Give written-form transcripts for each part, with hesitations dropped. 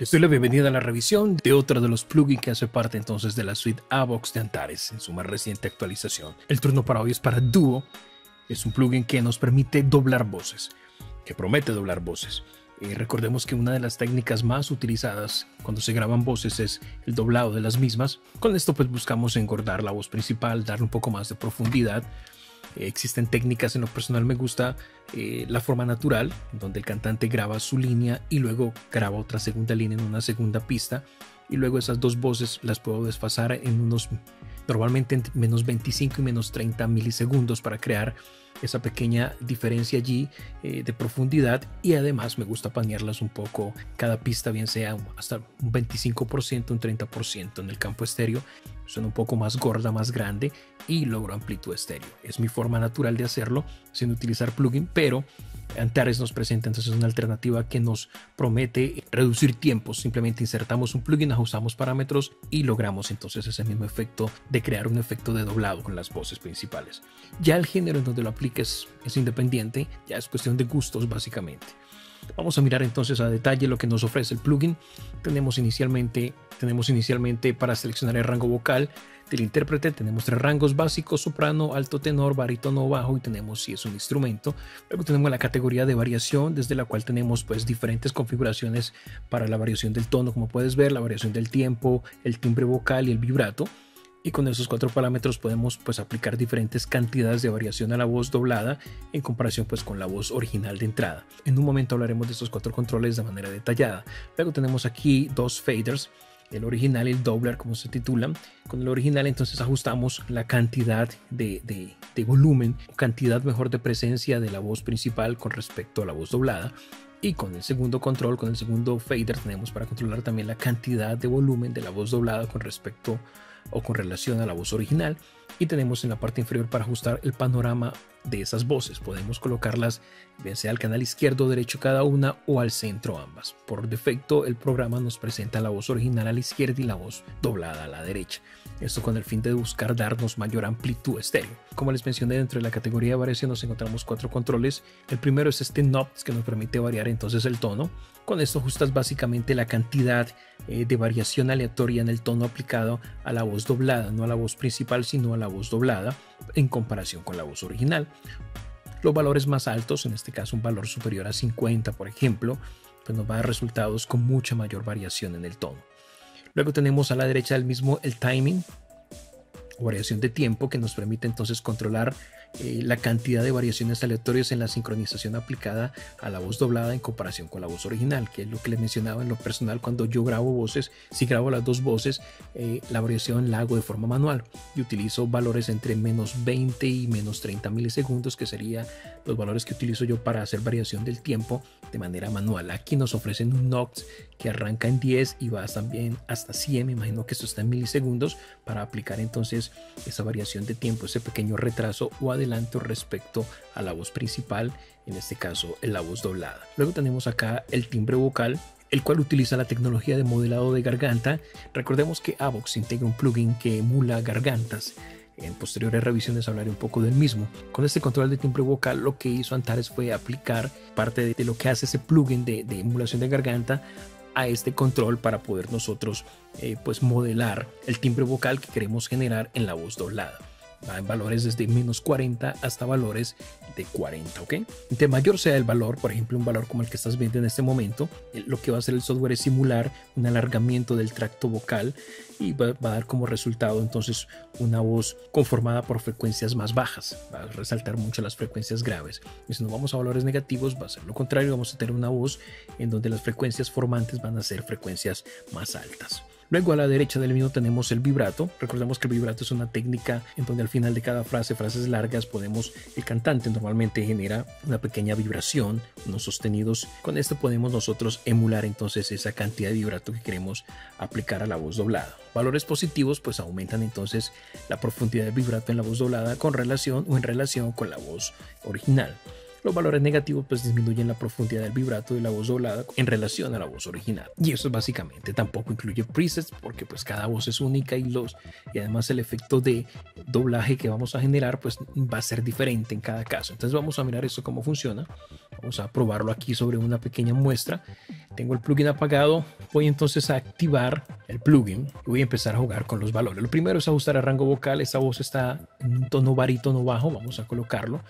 Les doy la bienvenida a la revisión de otro de los plugins que hace parte entonces de la suite Avox de Antares en su más reciente actualización. El turno para hoy es para Duo. Es un plugin que nos permite doblar voces, que promete doblar voces. Recordemos que una de las técnicas más utilizadas cuando se graban voces es el doblado de las mismas. Con esto pues buscamos engordar la voz principal, darle un poco más de profundidad. Existen técnicas, en lo personal me gusta la forma natural, donde el cantante graba su línea y luego graba otra segunda línea en una segunda pista, y luego esas dos voces las puedo desfasar en unos, normalmente en menos 25 y menos 30 milisegundos para crear esa pequeña diferencia allí de profundidad, y además me gusta panearlas un poco cada pista, bien sea hasta un 25%, un 30% en el campo estéreo. Suena un poco más gorda, más grande, y logro amplitud estéreo. Es mi forma natural de hacerlo sin utilizar plugin, pero Antares nos presenta entonces una alternativa que nos promete reducir tiempos. Simplemente insertamos un plugin, ajustamos parámetros y logramos entonces ese mismo efecto de crear un efecto de doblado con las voces principales. Ya el género en donde lo apliques es independiente, ya es cuestión de gustos básicamente. Vamos a mirar entonces a detalle lo que nos ofrece el plugin. Tenemos inicialmente para seleccionar el rango vocal del intérprete, tenemos tres rangos básicos: soprano, alto tenor, barítono, bajo, y tenemos si es un instrumento. Luego tenemos la categoría de variación, desde la cual tenemos pues diferentes configuraciones para la variación del tono, como puedes ver, la variación del tiempo, el timbre vocal y el vibrato. Y con esos cuatro parámetros podemos pues aplicar diferentes cantidades de variación a la voz doblada en comparación pues con la voz original de entrada. En un momento hablaremos de estos cuatro controles de manera detallada. Luego tenemos aquí dos faders, el original y el doubler, como se titulan. Con el original entonces ajustamos la cantidad de volumen, cantidad mejor de presencia de la voz principal con respecto a la voz doblada. Y con el segundo control, con el segundo fader, tenemos para controlar también la cantidad de volumen de la voz doblada con respecto o con relación a la voz original. Y tenemos en la parte inferior para ajustar el panorama de esas voces. Podemos colocarlas bien sea al canal izquierdo o derecho cada una, o al centro ambas. Por defecto el programa nos presenta la voz original a la izquierda y la voz doblada a la derecha. Esto con el fin de buscar darnos mayor amplitud estéreo. Como les mencioné, dentro de la categoría de variación nos encontramos cuatro controles. El primero es este knobs, que nos permite variar entonces el tono. Con esto ajustas básicamente la cantidad de variación aleatoria en el tono aplicado a la voz doblada, no a la voz principal sino a la voz doblada en comparación con la voz original. Los valores más altos, en este caso un valor superior a 50 por ejemplo, pues nos va a dar resultados con mucha mayor variación en el tono. Luego tenemos a la derecha del mismo el timing o variación de tiempo, que nos permite entonces controlar la cantidad de variaciones aleatorias en la sincronización aplicada a la voz doblada en comparación con la voz original, que es lo que les mencionaba en lo personal. Cuando yo grabo voces, si grabo las dos voces, la variación la hago de forma manual y utilizo valores entre menos 20 y menos 30 milisegundos, que serían los valores que utilizo yo para hacer variación del tiempo de manera manual. Aquí nos ofrecen un Nox que arranca en 10 y va también hasta 100, me imagino que esto está en milisegundos, para aplicar entonces esa variación de tiempo, ese pequeño retraso o adelanto respecto a la voz principal, en este caso en la voz doblada. Luego tenemos acá el timbre vocal, el cual utiliza la tecnología de modelado de garganta. Recordemos que Avox integra un plugin que emula gargantas. En posteriores revisiones hablaré un poco del mismo. Con este control de timbre vocal, lo que hizo Antares fue aplicar parte de lo que hace ese plugin de emulación de garganta a este control para poder nosotros pues modelar el timbre vocal que queremos generar en la voz doblada. Va en valores desde menos 40 hasta valores de 40, ¿ok? Entre mayor sea el valor, por ejemplo un valor como el que estás viendo en este momento, lo que va a hacer el software es simular un alargamiento del tracto vocal y va a dar como resultado entonces una voz conformada por frecuencias más bajas. Va a resaltar mucho las frecuencias graves. Y si nos vamos a valores negativos, va a ser lo contrario, vamos a tener una voz en donde las frecuencias formantes van a ser frecuencias más altas. Luego a la derecha del mismo tenemos el vibrato. Recordemos que el vibrato es una técnica en donde al final de cada frase, frases largas, el cantante normalmente genera una pequeña vibración, unos sostenidos. Con esto podemos nosotros emular entonces esa cantidad de vibrato que queremos aplicar a la voz doblada. Valores positivos pues aumentan entonces la profundidad del vibrato en la voz doblada con relación o en relación con la voz original. Los valores negativos pues disminuyen la profundidad del vibrato de la voz doblada en relación a la voz original. Y eso es básicamente, tampoco incluye presets porque pues cada voz es única y además el efecto de doblaje que vamos a generar pues va a ser diferente en cada caso. Entonces vamos a mirar esto cómo funciona. Vamos a probarlo aquí sobre una pequeña muestra. Tengo el plugin apagado. Voy entonces a activar el plugin y voy a empezar a jugar con los valores. Lo primero es ajustar el rango vocal. Esta voz está en un tono barítono bajo. Vamos a colocarlo.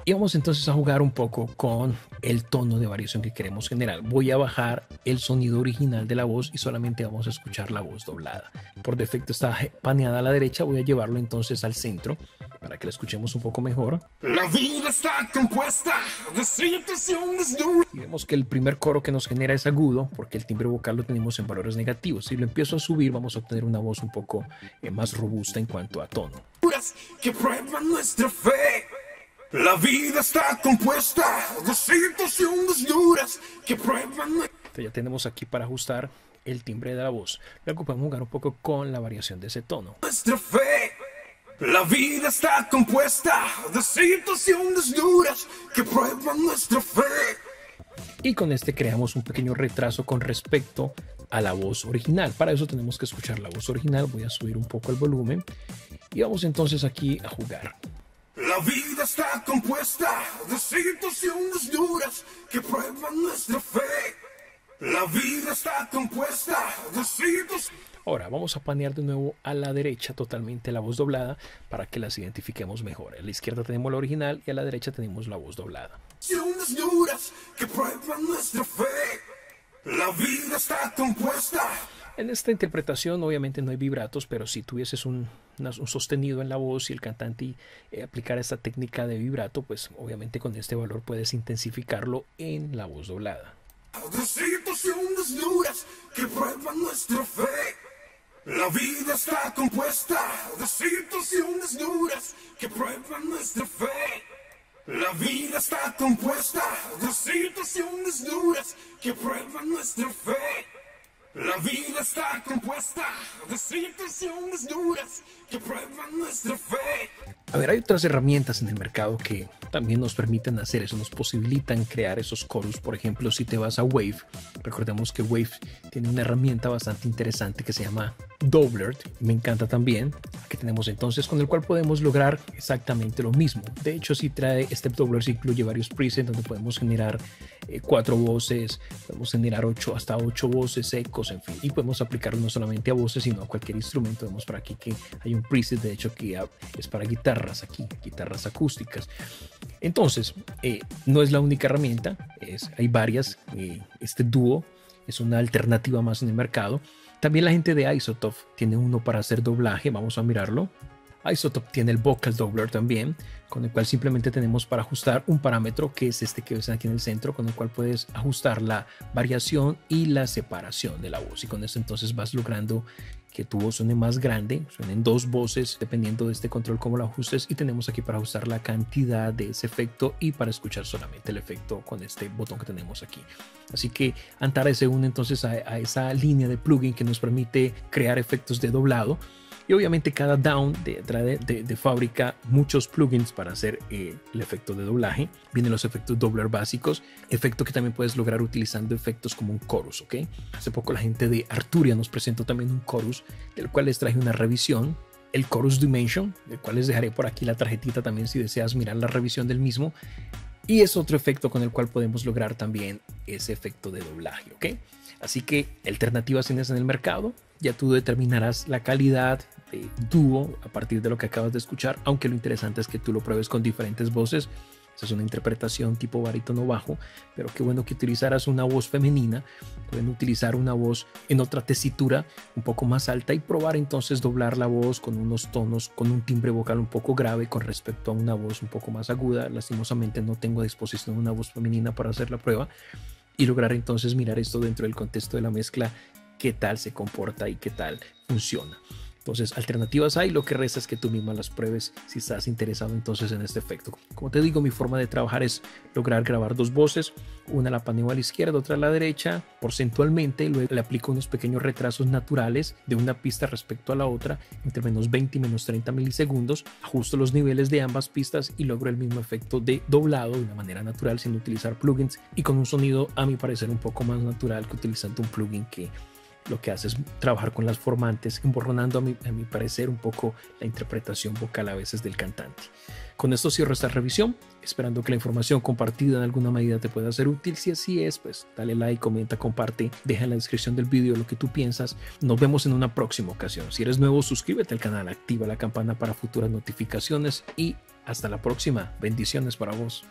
Y vamos entonces a jugar un poco con el tono de variación que queremos generar. Voy a bajar el sonido original de la voz y solamente vamos a escuchar la voz doblada. Por defecto está paneada a la derecha. Voy a llevarlo entonces al centro para que la escuchemos un poco mejor. La vida está compuesta de situaciones duras. Y vemos que el primer coro que nos genera es agudo porque el timbre vocal lo tenemos en valores negativos. Si lo empiezo a subir vamos a obtener una voz un poco más robusta en cuanto a tono. Que prueban nuestra fe. La vida está compuesta de situaciones duras que prueban. Entonces ya tenemos aquí para ajustar el timbre de la voz. Luego podemos jugar un poco con la variación de ese tono. Nuestra fe. La vida está compuesta de situaciones duras que prueban nuestra fe. Y con este creamos un pequeño retraso con respecto a la voz original. Para eso tenemos que escuchar la voz original. Voy a subir un poco el volumen y vamos entonces aquí a jugar. La vida está compuesta de situaciones duras que prueban nuestra fe. La vida está compuesta de situaciones. Ahora vamos a panear de nuevo a la derecha totalmente la voz doblada para que las identifiquemos mejor. A la izquierda tenemos la original y a la derecha tenemos la voz doblada. Situaciones duras que prueban nuestra fe. La vida está compuesta. En esta interpretación obviamente no hay vibratos, pero si tuvieses un sostenido en la voz y el cantante aplicara esta técnica de vibrato, pues obviamente con este valor puedes intensificarlo en la voz doblada. De situaciones duras que prueban nuestra fe. La vida está compuesta de situaciones duras que prueban nuestra fe. La vida está compuesta de situaciones duras que prueban nuestra fe. La vida está compuesta de situaciones duras que prueban nuestra fe. A ver, hay otras herramientas en el mercado que también nos permiten hacer eso, nos posibilitan crear esos coros. Por ejemplo, si te vas a Wave, recordemos que Wave tiene una herramienta bastante interesante que se llama Doubler. Me encanta también, que tenemos entonces con el cual podemos lograr exactamente lo mismo. De hecho, si trae este Doubler, se incluye varios presets donde podemos generar 4 voces, podemos generar hasta 8 voces, ecos, en fin, y podemos aplicarlo no solamente a voces sino a cualquier instrumento. Vemos por aquí que hay un preset de hecho que es para guitarras, aquí guitarras acústicas. Entonces no es la única herramienta, hay varias. Este Duo es una alternativa más en el mercado. También la gente de Isotope tiene uno para hacer doblaje, vamos a mirarlo. Isotope tiene el Vocal Doubler también, con el cual simplemente tenemos para ajustar un parámetro que es este que ves aquí en el centro, con el cual puedes ajustar la variación y la separación de la voz, y con esto entonces vas logrando que tu voz suene más grande, suenen 2 voces dependiendo de este control cómo lo ajustes, y tenemos aquí para ajustar la cantidad de ese efecto y para escuchar solamente el efecto con este botón que tenemos aquí. Así que Antares se une entonces a esa línea de plugin que nos permite crear efectos de doblado. Y obviamente cada down de fábrica muchos plugins para hacer el efecto de doblaje. Vienen los efectos Doubler básicos, efecto que también puedes lograr utilizando efectos como un chorus, ¿ok? Hace poco la gente de Arturia nos presentó también un chorus, del cual les traje una revisión. El Chorus Dimension, del cual les dejaré por aquí la tarjetita también si deseas mirar la revisión del mismo. Y es otro efecto con el cual podemos lograr también ese efecto de doblaje, ¿ok? Así que alternativas tienes en el mercado. Ya tú determinarás la calidad de Duo a partir de lo que acabas de escuchar, aunque lo interesante es que tú lo pruebes con diferentes voces. Esa es una interpretación tipo barítono bajo, pero qué bueno que utilizaras una voz femenina. Pueden utilizar una voz en otra tesitura un poco más alta y probar entonces doblar la voz con unos tonos, con un timbre vocal un poco grave con respecto a una voz un poco más aguda. Lastimosamente no tengo a disposición una voz femenina para hacer la prueba y lograr entonces mirar esto dentro del contexto de la mezcla, qué tal se comporta y qué tal funciona. Entonces, alternativas hay, lo que resta es que tú misma las pruebes si estás interesado entonces en este efecto. Como te digo, mi forma de trabajar es lograr grabar dos voces, una a la paneo a la izquierda, otra a la derecha, porcentualmente. Luego le aplico unos pequeños retrasos naturales de una pista respecto a la otra, entre menos 20 y menos 30 milisegundos. Ajusto los niveles de ambas pistas y logro el mismo efecto de doblado de una manera natural sin utilizar plugins y con un sonido, a mi parecer, un poco más natural que utilizando un plugin que lo que hace es trabajar con las formantes, emborronando a mi parecer un poco la interpretación vocal a veces del cantante. Con esto cierro esta revisión, esperando que la información compartida en alguna medida te pueda ser útil. Si así es, pues dale like, comenta, comparte, deja en la descripción del vídeo lo que tú piensas. Nos vemos en una próxima ocasión. Si eres nuevo, suscríbete al canal, activa la campana para futuras notificaciones y hasta la próxima. Bendiciones para vos.